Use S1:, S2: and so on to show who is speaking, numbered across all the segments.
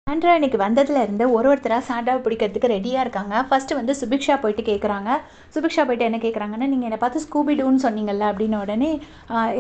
S1: Sandra இன்னைக்கு வந்ததுலேருந்து ஒருத்தராக சாண்ட்ராவை பிடிக்கிறதுக்கு ரெடியாக இருக்காங்க. ஃபஸ்ட்டு வந்து சுபிக்ஷா போயிட்டு கேட்குறாங்க. சுபிக்ஷா போயிட்டு என்ன கேட்குறாங்கன்னா, நீங்கள் என்னை பார்த்து ஸ்கூபி டூன்னு சொன்னீங்கல்ல அப்படின்ன உடனே,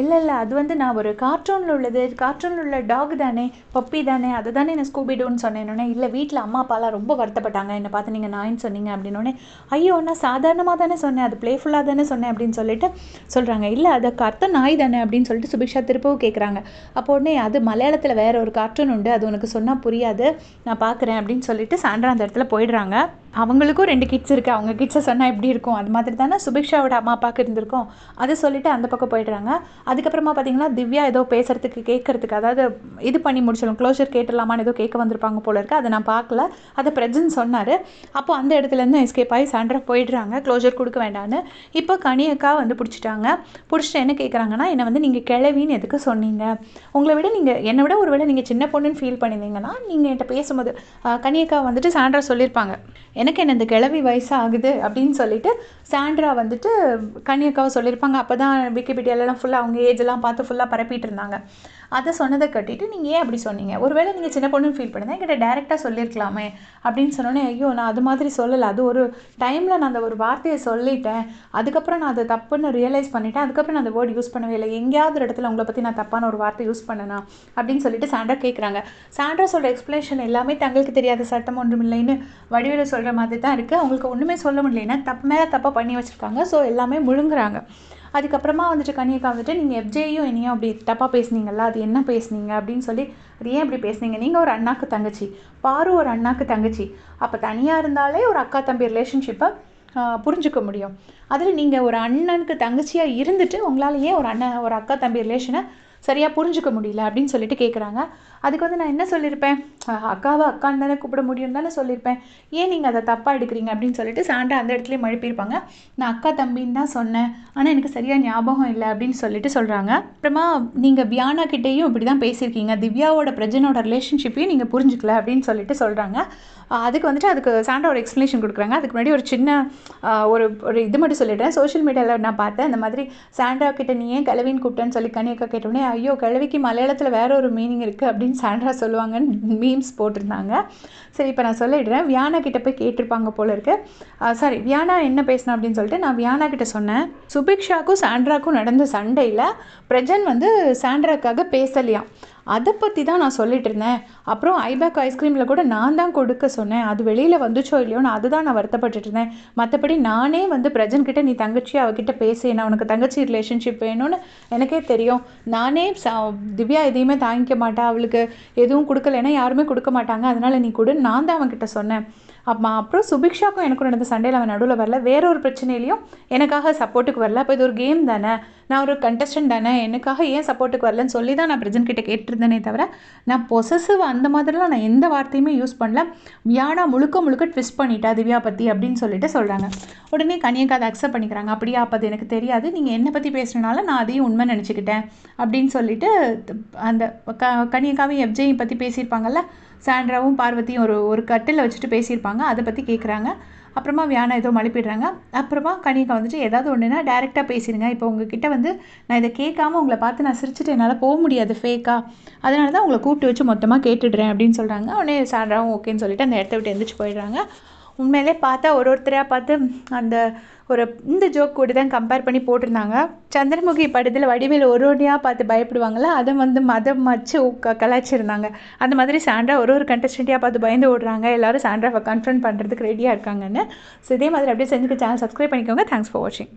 S1: இல்லை இல்லை அது வந்து நான் ஒரு கார்ட்டூனில் உள்ளது, கார்ட்டூனில் உள்ள டாக் தானே, பப்பி தானே, அதை தானே நான் ஸ்கூபி டூன்னு சொன்னேன்னொடனே, இல்லை வீட்டில் அம்மா அப்பாலாம் ரொம்ப வருத்தப்பட்டாங்க என்னை பார்த்து நீங்கள் நாயின்னு சொன்னீங்க அப்படின்னோடனே, ஐயோ நான் சாதாரணமாக தானே சொன்னேன், அது ப்ளேஃபுல்லாக தானே சொன்னேன் அப்படின்னு சொல்லிட்டு சொல்கிறாங்க. இல்லை அதுக்கு அர்த்தம் நாய் தானே அப்படின்னு சொல்லிட்டு சுபிக்ஷா திருப்பவும் கேட்குறாங்க. அப்போ உடனே அது மலையாளத்தில் வேற ஒரு கார்ட்டூன் உண்டு, அது உனக்கு சொன்னால் புரியாது, நான் பார்க்குறேன் அப்படின்னு சொல்லிட்டு சாண்ட்ரா அந்த இடத்துல போயிடுறாங்க. அவங்களுக்கும் 2 கிட்ஸ் இருக்குது. அவங்க கிட்ஸை சொன்னால் எப்படி இருக்கும், அது மாதிரி தானே சுபிக்ஷாவோட அம்மா அப்பாவுக்கு இருந்திருக்கும். அதை சொல்லிவிட்டு அந்த பக்கம் போயிடுறாங்க. அதுக்கப்புறமா பார்த்தீங்கன்னா திவ்யா ஏதோ பேசுகிறதுக்கு கேட்குறதுக்கு, அதாவது இது பண்ணி முடிச்சிடும், க்ளோஷர் கேட்டலாமான்னு ஏதோ கேட்க வந்திருப்பாங்க போல இருக்குது. அதை நான் பார்க்கல, அதை பிரஜன் சொன்னார். அப்போது அந்த இடத்துலேருந்து எஸ்கேப் ஆகி சாண்ட்ரா போயிடுறாங்க, க்ளோஷர் கொடுக்க வேண்டான்னு. இப்போ கனியக்கா வந்து பிடிச்சிட்டாங்க. பிடிச்சிட்டு என்ன கேட்குறாங்கன்னா, என்னை வந்து நீங்கள் கிளவின்னு எதுக்கு சொன்னீங்க, உங்களை விட நீங்கள் என்னை விட ஒரு வேளை நீங்கள் சின்ன பொண்ணுன்னு ஃபீல் பண்ணியிருந்தீங்கன்னா நீங்கள் என்கிட்ட பேசும்போது கனியக்கா வந்துட்டு சாண்ட்ரா சொல்லியிருப்பாங்க, எனக்கு என்ன இந்த கிளவி வயசாகுது அப்படின்னு சொல்லிட்டு சாண்ட்ரா வந்துட்டு கனியக்காவை சொல்லியிருப்பாங்க. அப்போ தான் விக்கிபீடியாலலாம் ஃபுல்லாக அவங்க ஏஜெல்லாம் பார்த்து ஃபுல்லாக பரப்பிட்டு இருந்தாங்க. அதை சொன்னதை கட்டிட்டு நீங்கள் ஏன் அப்படி சொன்னீங்க, ஒருவேளை நீங்கள் சின்ன பொண்ணுன்னு ஃபீல் பண்ணுங்கள், என்கிட்ட டேரெக்டாக சொல்லியிருக்கலாமே அப்படின்னு சொன்னோன்னே, ஐயோ நான் அது மாதிரி சொல்லலை, அது ஒரு டைமில் நான் அந்த ஒரு வார்த்தையை சொல்லிட்டேன், அதுக்கப்புறம் நான் அதை தப்புன்னு ரியலைஸ் பண்ணிட்டேன், அதுக்கப்புறம் நான் அந்த வேர்டு யூஸ் பண்ணவே இல்லை, எங்கேயாவது ஒரு இடத்துல உங்களை பற்றி நான் தப்பான ஒரு வார்த்தை யூஸ் பண்ணனா அப்படின்னு சொல்லிட்டு சாண்ட்ரா கேட்குறாங்க. சாண்ட்ரா சொல்கிற எக்ஸ்ப்ளனேஷன் எல்லாமே தங்களுக்கு தெரியாத சட்டம் ஒன்றும் இல்லைன்னு வடிவேலு சொல்கிற மாதிரி தான் இருக்குது. அவங்களுக்கு ஒன்றுமே சொல்ல முடியலைன்னா தப்பு மேலே தப்பாக பண்ணி வச்சுருக்காங்க. ஸோ எல்லாமே முழுங்குறாங்க. அதுக்கப்புறமா வந்துட்டு கனியக்கா வந்துட்டு, நீங்கள் எஃப்ஜேயும் என்னையும் அப்படி தப்பாக பேசுனீங்கல்ல, அது என்ன பேசுனீங்க அப்படின்னு சொல்லி, அது ஏன் இப்படி பேசுனீங்க, நீங்கள் ஒரு அண்ணாக்கு தங்கச்சி, பாரு ஒரு அண்ணாக்கு தங்கச்சி, அப்போ தனியாக இருந்தாலே ஒரு அக்கா தம்பி ரிலேஷன்ஷிப்பை புரிஞ்சுக்க முடியும். அதில் நீங்கள் ஒரு அண்ணனுக்கு தங்கச்சியாக இருந்துட்டு உங்களால் ஏன் ஒரு அண்ணன் ஒரு அக்கா தம்பி ரிலேஷனை சரியாக புரிஞ்சுக்க முடியல அப்படின்னு சொல்லிட்டு கேட்குறாங்க. அதுக்கு வந்து நான் என்ன சொல்லியிருப்பேன், அக்காவை அக்கான்னு தானே கூப்பிட முடியும் தானே சொல்லியிருப்பேன், ஏன் நீங்கள் அதை தப்பாக எடுக்கிறீங்க அப்படின்னு சொல்லிட்டு சாண்ட்ரா அந்த இடத்துலேயே மழுப்பியிருப்பாங்க. நான் அக்கா தம்பின்னு தான் சொன்னேன், ஆனால் எனக்கு சரியாக ஞாபகம் இல்லை அப்படின்னு சொல்லிட்டு சொல்கிறாங்க. அப்புறமா நீங்கள் வியானா கிட்டேயும் இப்படி தான் பேசியிருக்கீங்க, திவ்யாவோட பிரஜனோட ரிலேஷன்ஷிப்பையும் நீங்கள் புரிஞ்சுக்கல அப்படின்னு சொல்லிட்டு சொல்கிறாங்க. அதுக்கு சாண்ட்ரா ஒரு எக்ஸ்ப்ளனேஷன் கொடுக்குறாங்க. அதுக்கு முன்னாடி ஒரு சின்ன ஒரு இது மட்டும் சொல்லிடுறேன். சோஷியல் மீடியாவில் நான் பார்த்தேன், இந்த மாதிரி சாண்ட்ரா கிட்ட நீ ஏன் கிழவின்னு கூப்பிட்டேன்னு சொல்லி கனியக்கா கேட்டோடனே, ஐயோ கிழவிக்கு மலையாளத்தில் வேற ஒரு மீனிங் இருக்குது அப்படின்னு சாண்ட்ரா சொல்லுவாங்கன்னு மீம்ஸ் போட்டிருந்தாங்க. சரி இப்போ நான் சொல்லிடுறேன். வியானா கிட்ட போய் கேட்டிருப்பாங்க போல இருக்கு. சாரி, வியானா என்ன பேசினா அப்படின்னு சொல்லிட்டு நான் வியானா கிட்ட சொன்னேன், சுபிக்ஷாக்கும் சாண்ட்ராக்கும் நடந்த சண்டையில் பிரஜன் வந்து சாண்ட்ராக்காக பேசலையாம், அதை பற்றி தான் நான் சொல்லிட்டு இருந்தேன். அப்புறம் ஐபேக் ஐஸ்கிரீமில் கூட நான் தான் கொடுக்க சொன்னேன், அது வெளியில் வந்துச்சோ இல்லையோ நான் அதுதான் நான் வருத்தப்பட்டுட்டு இருந்தேன். மற்றபடி நானே வந்து பிரஜன்கிட்ட நீ தங்கச்சி அவகிட்ட பேசி, நான் உனக்கு தங்கச்சி ரிலேஷன்ஷிப் வேணும்னு எனக்கே தெரியும், நானே திவ்யா எதையுமே தாங்கிக்க மாட்டா, அவளுக்கு எதுவும் கொடுக்கலைன்னா யாருமே கொடுக்க மாட்டாங்க, அதனால் நீ கொடு, நான் தான் அவன்கிட்ட சொன்னேன். அப்புறம் சுபிக்ஷாக்கும் எனக்கும் நடந்த சண்டையில் அவன் நடுவில் வரல, வேற ஒரு பிரச்சனையிலையும் எனக்காக சப்போர்ட்டுக்கு வரல. அப்போ இது ஒரு கேம் தானே, நான் ஒரு கண்டஸ்டன்ட் தானே, எனக்காக ஏன் சப்போர்ட்டுக்கு வரலன்னு சொல்லி தான் நான் பிரஜன் கிட்ட கேட்டிருந்தேனே தவிர நான் பொசசிவ் அந்த மாதிரிலாம் நான் எந்த வார்த்தையுமே யூஸ் பண்ணல. வியானா முழுக்க ட்விஸ்ட் பண்ணிட்டா திவ்யா பற்றி அப்படின்னு சொல்லிட்டு சொல்கிறாங்க. உடனே கனியக்கா அதை அக்செப்ட் பண்ணிக்கிறாங்க. அப்படியா, அப்போ அது எனக்கு தெரியாது, நீங்கள் என்னை பற்றி பேசுகிறனால நான் அதையும் உண்மை நினச்சிக்கிட்டேன் அப்படின்னு சொல்லிட்டு அந்த கனியக்காவையும் எஃப்ஜேயும் பற்றி பேசியிருப்பாங்கல்ல, சாண்ட்ராவும் பார்வதியும் ஒரு கட்டில் வச்சுட்டு பேசியிருப்பாங்க, அதை பற்றி கேட்குறாங்க. அப்புறமா வியானா ஏதோ மழுப்பிடுறாங்க. அப்புறமா கனியக்கா வந்துட்டு, ஏதாவது ஒன்றுனா டேரெக்டாக பேசிடுங்க, இப்போ உங்ககிட்ட வந்து நான் இதை கேட்காம உங்களை பார்த்து நான் சிரிச்சுட்டு என்னால் போக முடியாது ஃபேக்காக, அதனால தான் உங்களை கூப்பிட்டு வச்சு மொத்தமாக கேட்டுடுறேன் அப்படின்னு சொல்கிறாங்க. உடனே சாண்ட்ராவும் ஓகேன்னு சொல்லிட்டு அந்த இடத்த விட்டு எந்திரிச்சு போயிடுறாங்க. உண்மையிலே பார்த்தா ஒருத்தரையாக பார்த்து அந்த இந்த ஜோக் கூட தான் கம்பேர் பண்ணி போட்டிருந்தாங்க. சந்திரமுகி படத்தில் வடிவேல் ஒருவனையாக பார்த்து பயப்படுவாங்களா, அதை வந்து மதம் வச்சு கலாய்ச்சிருந்தாங்க. அந்த மாதிரி சாண்ட்ரா ஒரு கண்டஸ்டண்ட்டாக பார்த்து பயந்து ஓடுறாங்க, எல்லோரும் சாண்ட்ராவை கன்ஃபர்ம் பண்ணுறதுக்கு ரெடியாக இருக்காங்கன்னு. ஸோ இதே மாதிரி அப்படியே செஞ்சுக்க சேனல் சப்ஸ்கிரைப் பண்ணிக்கோங்க. தேங்க்ஸ் ஃபார் வாட்சிங்.